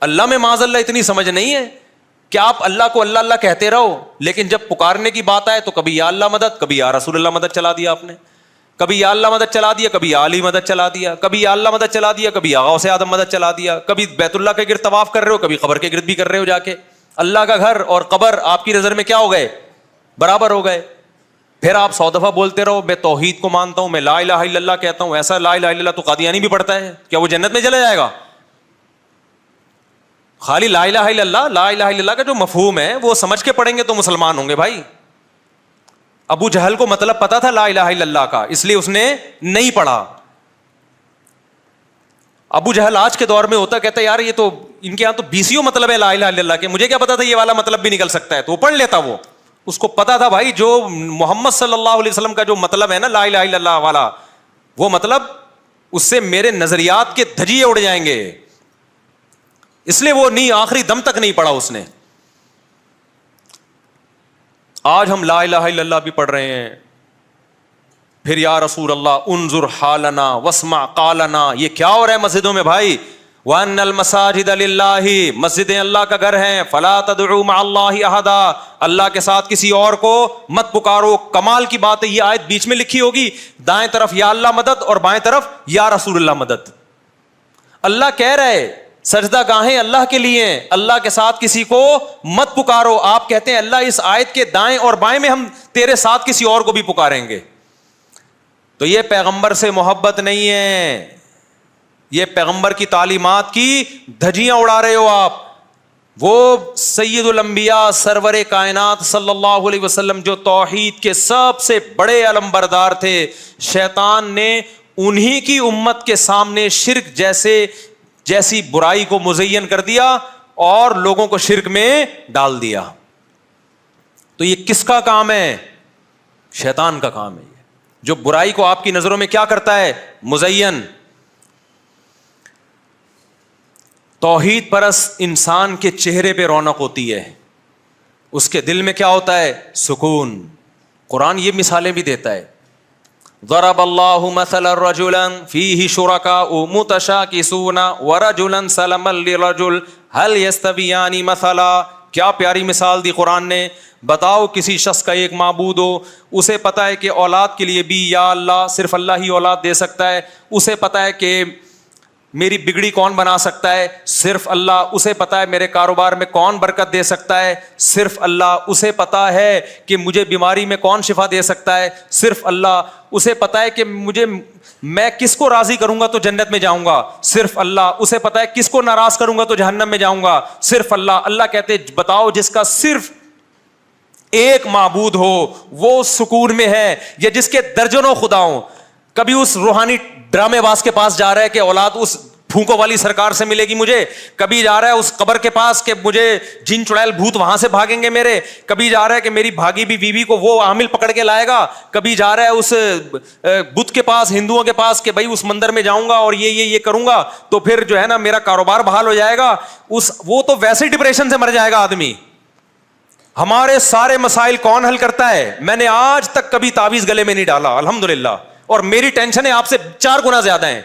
اللہ میں معاذ اللہ اتنی سمجھ نہیں ہے کہ آپ اللہ کو اللہ اللہ کہتے رہو، لیکن جب پکارنے کی بات آئے تو کبھی یا اللہ مدد، کبھی یا رسول اللہ مدد چلا دیا آپ نے، کبھی یا اللہ مدد چلا دیا، کبھی یا علی مدد چلا دیا، کبھی یا اللہ مدد چلا دیا، کبھی یا غوث اعظم مدد چلا دیا، کبھی بیت اللہ کے گرد طواف کر رہے ہو، کبھی قبر کے گرد بھی کر رہے ہو جا کے. اللہ کا گھر اور قبر آپ کی نظر میں کیا ہو گئے؟ برابر ہو گئے. پھر آپ 100 دفعہ بولتے رہو میں توحید کو مانتا ہوں، میں لا الہ الا اللہ کہتا ہوں. ایسا لا الہ الا اللہ تو قادیانی بھی پڑھتا ہے، کیا وہ جنت میں چلا جائے گا؟ خالی لا الہ الا اللہ، لا الہ الا اللہ کا جو مفہوم ہے وہ سمجھ کے پڑھیں گے تو مسلمان ہوں گے بھائی. ابو جہل کو مطلب پتا تھا لا الہ الا اللہ کا، اس لیے اس نے نہیں پڑھا. ابو جہل آج کے دور میں ہوتا کہتا ہے یار یہ تو ان کے یہاں تو 20 مطلب ہے لا الہ الا اللہ کے، مجھے کیا پتا تھا یہ والا مطلب بھی نکل سکتا ہے، تو وہ پڑھ لیتا. وہ اس کو پتا تھا بھائی جو محمد صلی اللہ علیہ وسلم کا جو مطلب ہے نا لا الہ الا اللہ والا، وہ مطلب اس سے میرے نظریات کے دھجیے اڑ جائیں گے، اس لیے وہ نہیں آخری دم تک نہیں پڑھا اس نے. آج ہم لا الہ الا اللہ بھی پڑھ رہے ہیں، پھر یا رسول اللہ انظر حالنا واسمع قالنا. یہ کیا ہو رہا ہے مسجدوں میں بھائی؟ وَأَنَّ الْمَسَاجِدَ لِلَّهِ، مسجدیں اللہ کا گھر ہیں. فَلَا تَدْعُوا مَعَ اللَّهِ أَحَدًا، اللہ کے ساتھ کسی اور کو مت پکارو. کمال کی بات ہے یہ آیت بیچ میں لکھی ہوگی، دائیں طرف یا اللہ مدد اور بائیں طرف یا رسول اللہ مدد. اللہ کہہ رہے سجدہ گاہیں اللہ کے لیے ہیں، اللہ کے ساتھ کسی کو مت پکارو. آپ کہتے ہیں اللہ اس آیت کے دائیں اور بائیں میں ہم تیرے ساتھ کسی اور کو بھی پکاریں گے. تو یہ پیغمبر سے محبت نہیں ہے، یہ پیغمبر کی تعلیمات کی دھجیاں اڑا رہے ہو آپ. وہ سید الانبیاء سرور کائنات صلی اللہ علیہ وسلم جو توحید کے سب سے بڑے علم بردار تھے، شیطان نے انہی کی امت کے سامنے شرک جیسی برائی کو مزین کر دیا اور لوگوں کو شرک میں ڈال دیا. تو یہ کس کا کام ہے؟ شیطان کا کام ہے، جو برائی کو آپ کی نظروں میں کیا کرتا ہے؟ مزین. توحید پرست انسان کے چہرے پہ رونق ہوتی ہے، اس کے دل میں کیا ہوتا ہے؟ سکون. قرآن یہ مثالیں بھی دیتا ہے. ضرب اللہ مثلا رجلا فیہ شرکاء متشاکسون ورجلا سلما لرجل هل یستویان مثلا. کیا پیاری مثال دی قرآن نے. بتاؤ کسی شخص کا ایک معبود ہو، اسے پتا ہے کہ اولاد کے لیے بھی یا اللہ صرف اللہ ہی اولاد دے سکتا ہے، اسے پتا ہے کہ میری بگڑی کون بنا سکتا ہے؟ صرف اللہ. اسے پتا ہے میرے کاروبار میں کون برکت دے سکتا ہے؟ صرف اللہ. اسے پتا ہے کہ مجھے بیماری میں کون شفا دے سکتا ہے؟ صرف اللہ. اسے پتا ہے کہ میں کس کو راضی کروں گا تو جنت میں جاؤں گا؟ صرف اللہ. اسے پتا ہے کس کو ناراض کروں گا تو جہنم میں جاؤں گا؟ صرف اللہ. اللہ کہتے بتاؤ جس کا صرف ایک معبود ہو وہ سکون میں ہے، یا جس کے درجنوں خدا ہوں. کبھی اس روحانی ڈرامے باز کے پاس جا رہا ہے کہ اولاد اس پھونکوں والی سرکار سے ملے گی مجھے، کبھی جا رہا ہے اس قبر کے پاس کہ مجھے جن چڑیل بھوت وہاں سے بھاگیں گے میرے، کبھی جا رہا ہے کہ میری بھاگی بھی بیوی کو وہ عامل پکڑ کے لائے گا، کبھی جا رہا ہے اس بت کے پاس، ہندوؤں کے پاس کہ بھائی اس مندر میں جاؤں گا اور یہ کروں گا تو پھر جو ہے نا میرا کاروبار بحال ہو جائے گا. وہ تو ویسے ڈپریشن سے مر جائے گا آدمی. ہمارے سارے مسائل کون حل کرتا ہے؟ میں نے آج تک کبھی تعویذ گلے میں نہیں ڈالا الحمدللہ، اور میری ٹینشن ہے آپ سے 4 گنا زیادہ ہیں.